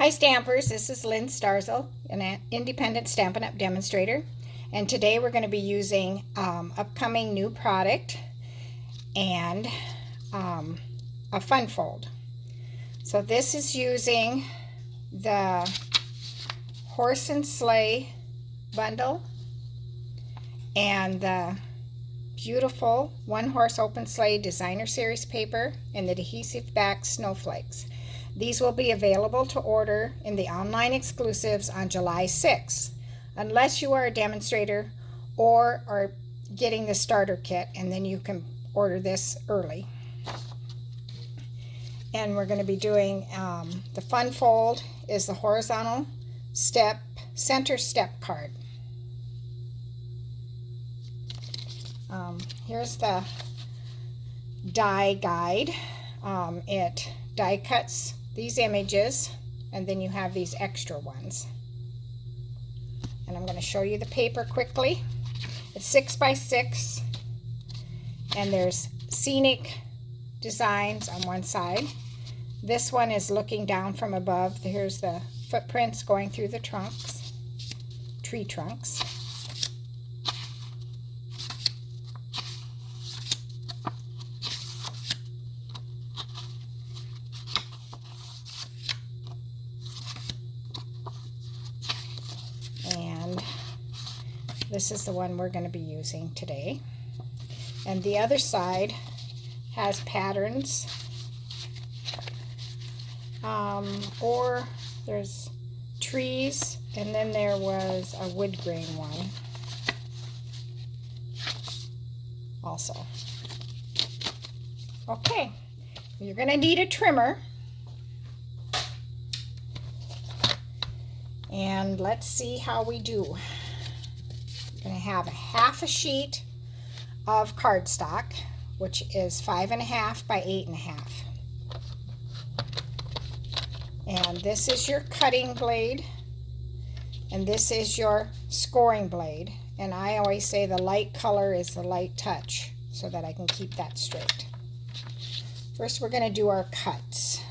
Hi Stampers, this is Lynn Starzl, an independent Stampin' Up! Demonstrator, and today we're going to be using upcoming new product and a fun fold. So this is using the Horse and Sleigh bundle and the beautiful One Horse Open Sleigh Designer Series paper and the adhesive back snowflakes. These will be available to order in the online exclusives on July 6th, unless you are a demonstrator or are getting the starter kit, and then you can order this early. And we're going to be doing the fun fold is the horizontal step, center step card. Here's the die guide. It die cuts these images, and then you have these extra ones. And I'm going to show you the paper quickly. It's 6 by 6, and there's scenic designs on one side. This one is looking down from above. Here's the footprints going through the trunks, tree trunks. And this is the one we're going to be using today. And the other side has patterns, or there's trees, and then there was a wood grain one also. Okay, you're going to need a trimmer. And let's see how we do. I'm going to have a half a sheet of cardstock, which is 5.5 by 8.5. And this is your cutting blade, and this is your scoring blade. And I always say the light color is the light touch, so that I can keep that straight. First, we're going to do our cuts,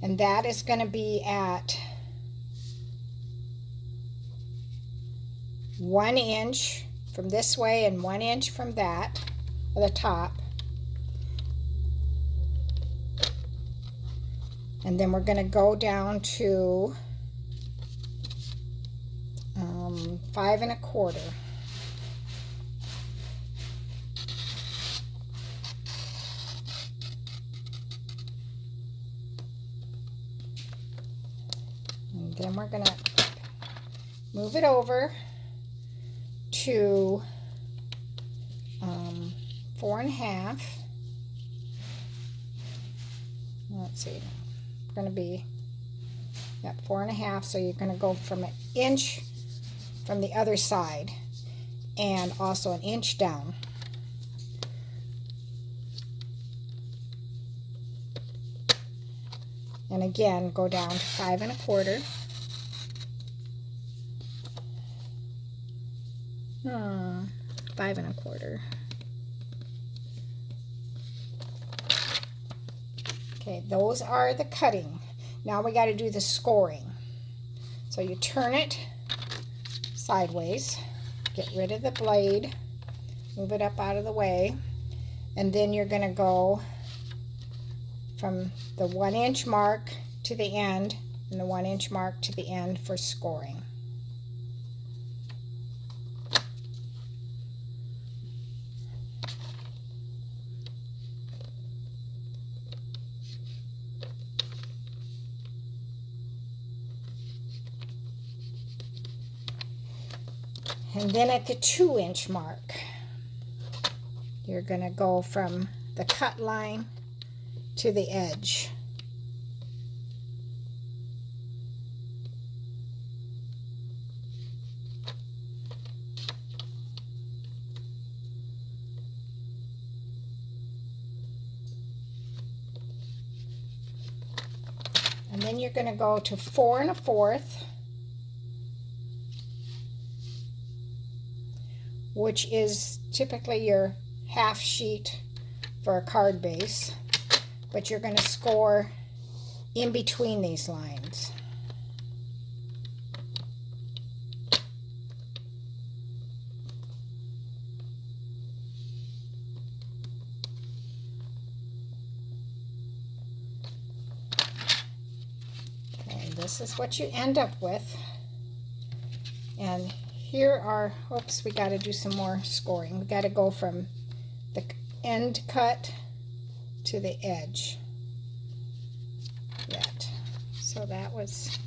and that is going to be at 1 inch from this way and 1 inch from that, or the top. And then we're going to go down to 5 1/4. And then we're going to move it over to 4 1/2. Let's see, it's going to be 4 1/2. So you're going to go from 1 inch from the other side, and also 1 inch down. And again, go down to 5 1/4. 5 1/4. Okay, those are the cutting. Now we got to do the scoring. So you turn it sideways, get rid of the blade, move it up out of the way, and then you're going to go from the 1 inch mark to the end, and the 1 inch mark to the end for scoring. And then at the 2 inch mark, you're going to go from the cut line to the edge. And then you're going to go to 4 1/4. Which is typically your half sheet for a card base, but you're going to score in between these lines. And this is what you end up with. And here are, oops, we got to do some more scoring. We got to go from the end cut to the edge yet. So that was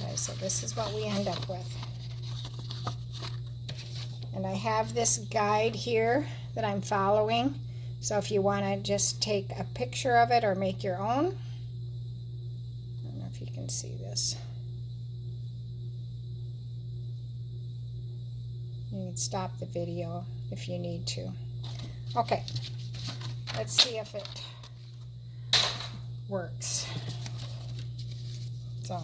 okay, so this is what we end up with. And I have this guide here that I'm following. So if you want to just take a picture of it or make your own. I don't know if you can see this. You can stop the video if you need to. Okay, let's see if it works. So.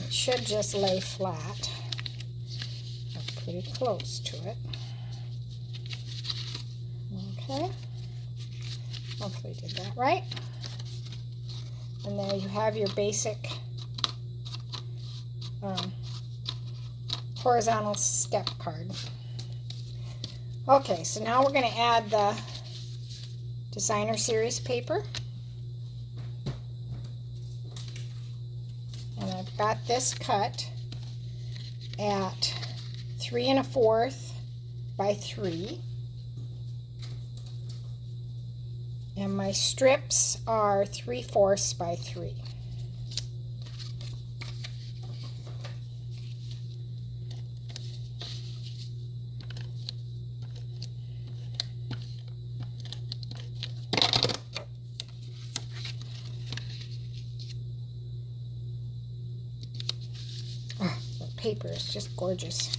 Should just lay flat. I'm pretty close to it. Okay. Hopefully did that right. And there you have your basic horizontal step card. Okay, so now we're going to add the designer series paper. And I've got this cut at 3 1/4 by 3. And my strips are 3/4 by 3. Paper is just gorgeous.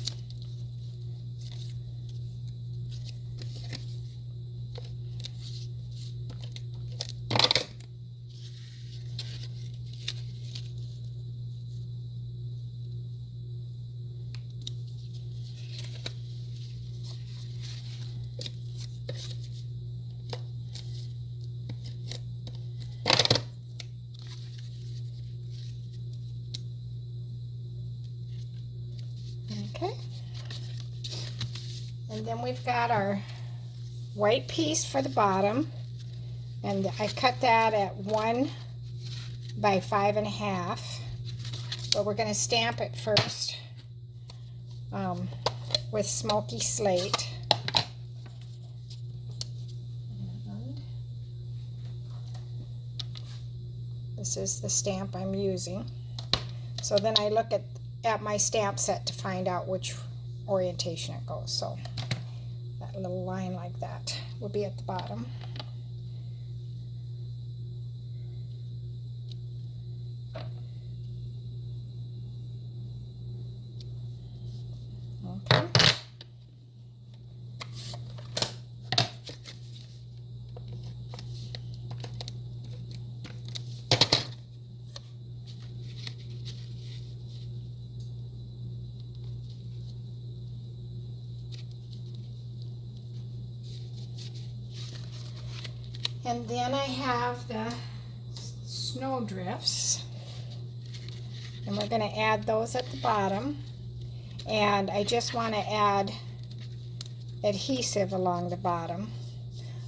Okay, and then we've got our white piece for the bottom, and I cut that at 1 by 5 1/2, but we're going to stamp it first with smoky slate. And this is the stamp I'm using. So then I look at my stamp set to find out which orientation it goes. So that little line like that will be at the bottom. Okay. And then I have the snow drifts, and we're going to add those at the bottom. And I just want to add adhesive along the bottom.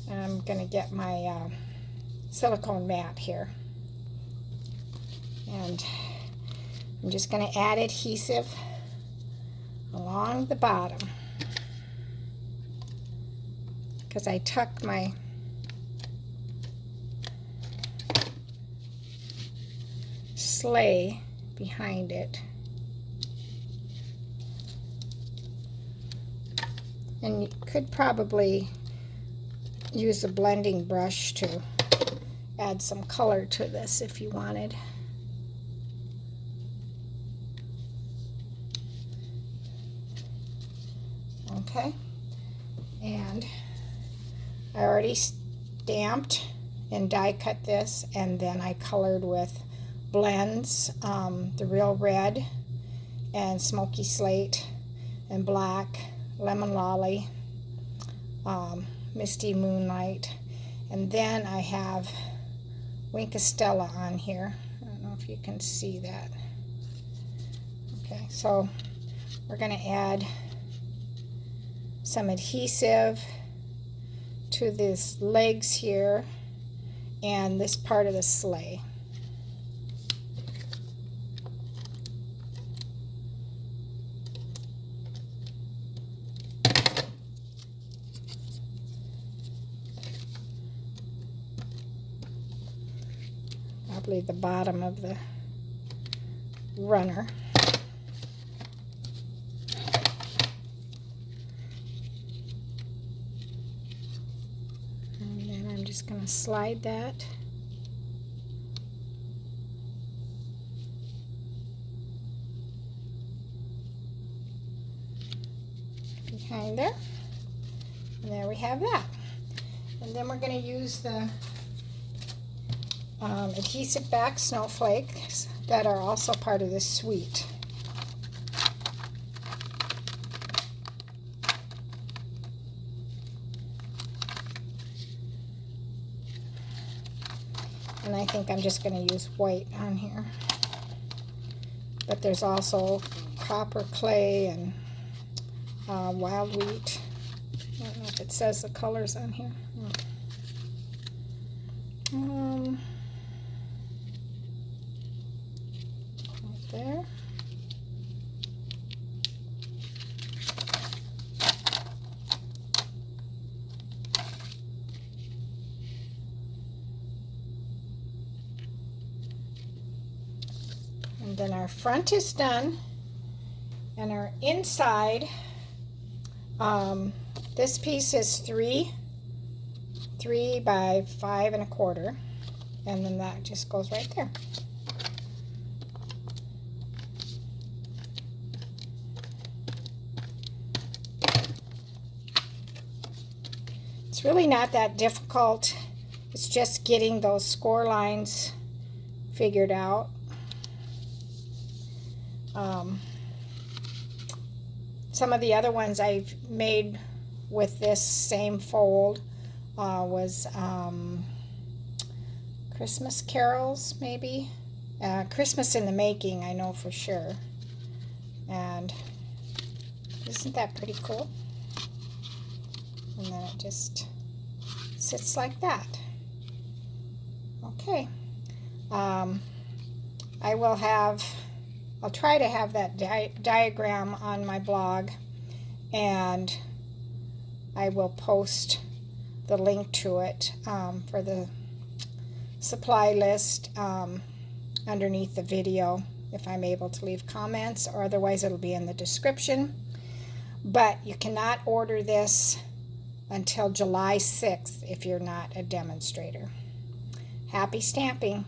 And I'm going to get my silicone mat here. And I'm just going to add adhesive along the bottom, because I tucked my sleigh behind it. And you could probably use a blending brush to add some color to this if you wanted. Okay, and I already stamped and die cut this, and then I colored with blends, the Real Red and Smoky Slate and Black, Lemon Lolly, Misty Moonlight, and then I have Wink of Stella on here. I don't know if you can see that. Okay, so we're going to add some adhesive to these legs here and this part of the sleigh. Probably the bottom of the runner. And then I'm just going to slide that behind there. And there we have that. And then we're going to use the adhesive back snowflakes that are also part of this suite. And I think I'm just going to use white on here. But there's also copper clay and wild wheat. I don't know if it says the colors on here. Right there. And then our front is done, and our inside, this piece is 3 by 5 1/4, and then that just goes right there. It's really not that difficult. It's just getting those score lines figured out. Some of the other ones I've made with this same fold was Christmas carols, maybe. Christmas in the Making, I know for sure. And isn't that pretty cool? And then it just sits like that. Okay. I'll try to have that diagram on my blog, and I will post the link to it for the supply list underneath the video if I'm able to leave comments, or otherwise it'll be in the description. But you cannot order this until July 6th if you're not a demonstrator. Happy stamping!